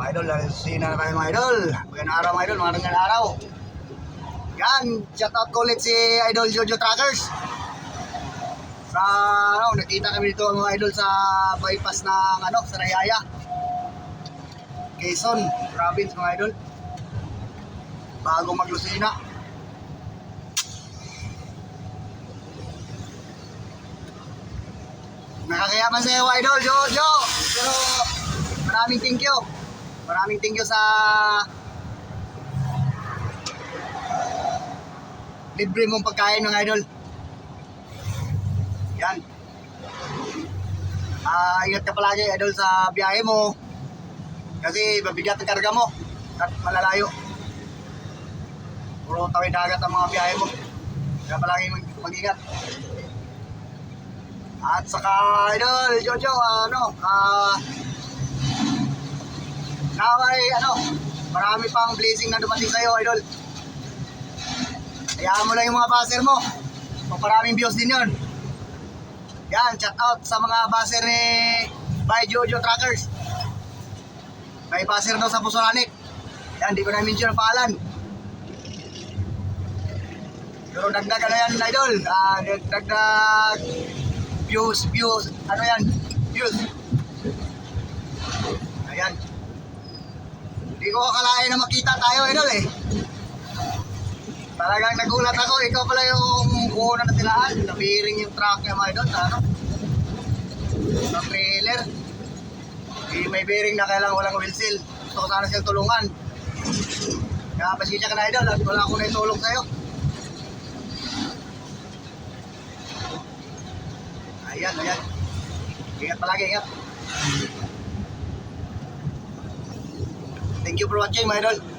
Mga idol, sina na tayo mga idol. Magandang araw mga idol, magandang araw. Yan, shoutout ko ulit si Idol Jojo Trackers. Sa nakita kami dito mga idol sa bypass ng Sarayaya, Quezon province mga idol. Bago maglusina. Nakakayaman sa iyo idol Jojo. Pero maraming thank you. Maraming thank you sa libre mong pagkain mga idol. Yan. Ingat ka palagi idol sa biyahe mo. Kasi mabigat ang karga mo at malalayo. Puro tawid dagat ang mga biyahe mo. Kaya palagi mag-ingat. At saka idol Jojo, naway marami pang blessing na dumating sa iyo idol. Hayaan mo lang yung mga buzzer mo. Maraming views din yun. Yan, shout out sa mga buzzer ni by Jojo Trackers. May buzzer daw sa Pusolanik. Yan, di ko na-mention ang pangalan. Pero dagdag yan idol. Dagdag views. Ano yan? Views. Ayan. Hindi ko akalain na makita tayo idol eh. Talagang nagulat ako, ikaw pala yung una na tilaan. Nabiring yung truck niya mga idol sa trailer. May bearing na kailangan walang wheel seal. Gusto ko sana siyang tulungan. Kaya pasensya ka na idol at wala akong naitulong sa'yo. Ayan. Ingat palagi, ingat. Thank you for watching mga idol.